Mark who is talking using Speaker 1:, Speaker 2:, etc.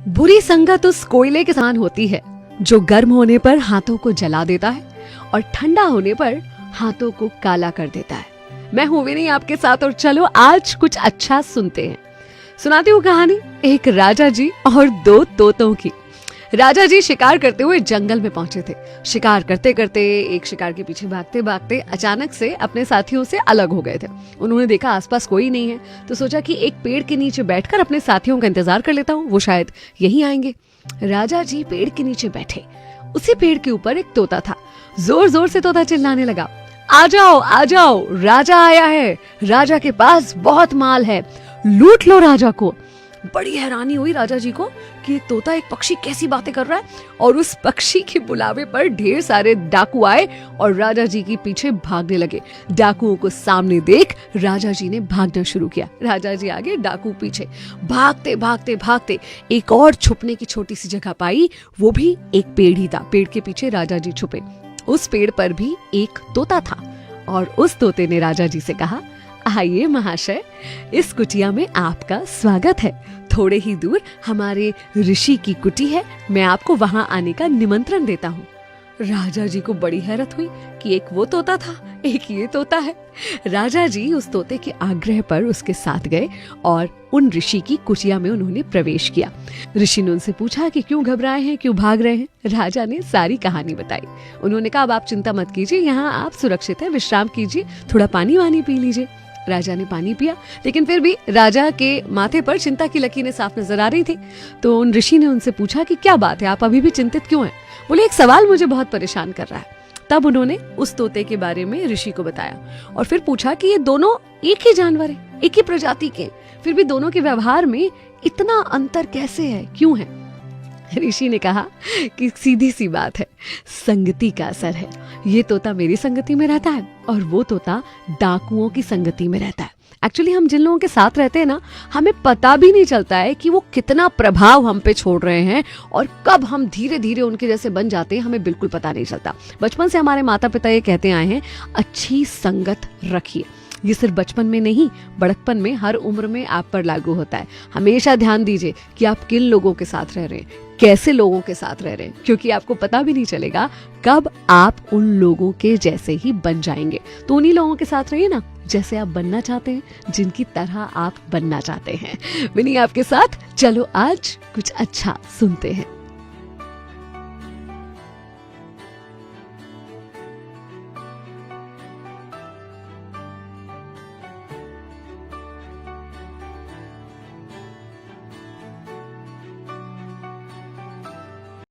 Speaker 1: बुरी संगत उस कोयले के समान होती है जो गर्म होने पर हाथों को जला देता है और ठंडा होने पर हाथों को काला कर देता है। मैं हूं विनी आपके साथ और चलो आज कुछ अच्छा सुनते हैं। सुनाती हूँ कहानी एक राजा जी और दो तोतों की। राजा जी शिकार करते हुए जंगल में पहुंचे थे। शिकार करते करते एक शिकार के पीछे भागते भागते अचानक से अपने साथियों से अलग हो गए थे। उन्होंने देखा आसपास कोई नहीं है तो सोचा कि एक पेड़ के नीचे बैठकर अपने साथियों का इंतजार कर लेता हूँ, वो शायद यहीं आएंगे। राजा जी पेड़ के नीचे बैठे। उसी पेड़ के ऊपर एक तोता था। जोर जोर से तोता चिल्लाने लगा, आ जाओ, राजा आया है, राजा के पास बहुत माल है, लूट लो राजा को। बड़ी हैरानी हुई राजा जी को कि एक तोता एक पक्षी कैसी बातें कर रहा है, और उस पक्षी के बुलावे पर ढेर सारे डाकू आए और राजा जी के पीछे भागने लगे। डाकुओं को सामने देख राजा जी ने भागना शुरू किया। राजा जी आगे, डाकू पीछे। भागते भागते भागते एक और छुपने की छोटी सी जगह पाई, वो भी एक पेड़ ही था। पेड़ के पीछे राजा जी छुपे। उस पेड़ पर भी एक तोता था और उस तोते ने राजा जी से कहा, आइए महाशय, इस कुटिया में आपका स्वागत है। थोड़े ही दूर हमारे ऋषि की कुटी है, मैं आपको वहां आने का निमंत्रण देता हूँ। राजा जी को बड़ी हैरत हुई कि एक वो तोता था, एक ये तोता है। राजा जी उस तोते के आग्रह पर उसके साथ गए और उन ऋषि की कुटिया में उन्होंने प्रवेश किया। ऋषि ने उनसे पूछा कि क्यों घबराए हैं, क्यों भाग रहे हैं। राजा ने सारी कहानी बताई। उन्होंने कहा, अब आप चिंता मत कीजिए, यहाँ आप सुरक्षित हैं, विश्राम कीजिए, थोड़ा पानी वानी पी लीजिए। राजा ने पानी पिया, लेकिन फिर भी राजा के माथे पर चिंता की लकीरें साफ नजर आ रही थी। तो उन ऋषि ने उनसे पूछा कि क्या बात है, आप अभी भी चिंतित क्यों हैं? बोले, एक सवाल मुझे बहुत परेशान कर रहा है। तब उन्होंने उस तोते के बारे में ऋषि को बताया और फिर पूछा कि ये दोनों एक ही जानवर है, एक ही प्रजाति के, फिर भी दोनों के व्यवहार में इतना अंतर कैसे है, क्यों है? ऋषि ने कहा कि सीधी सी बात है, संगति का असर है। ये तोता मेरी संगति में रहता है और वो तोता डाकुओं की संगति में रहता है। एक्चुअली हम जिन लोगों के साथ रहते हैं ना, हमें पता भी नहीं चलता है कि वो कितना प्रभाव हम पे छोड़ रहे हैं और कब हम धीरे धीरे उनके जैसे बन जाते हैं, हमें बिल्कुल पता नहीं चलता। बचपन से हमारे माता पिता ये कहते आए हैं, अच्छी संगत रखिए। ये सिर्फ बचपन में नहीं, बड़कपन में, हर उम्र में आप पर लागू होता है। हमेशा ध्यान दीजिए कि आप किन लोगों के साथ रह रहे हैं, कैसे लोगों के साथ रह रहे हैं, क्योंकि आपको पता भी नहीं चलेगा कब आप उन लोगों के जैसे ही बन जाएंगे। तो उन्हीं लोगों के साथ रहिए ना जैसे आप बनना चाहते हैं, जिनकी तरह आप बनना चाहते हैं। विनी आपके साथ, चलो आज कुछ अच्छा सुनते हैं।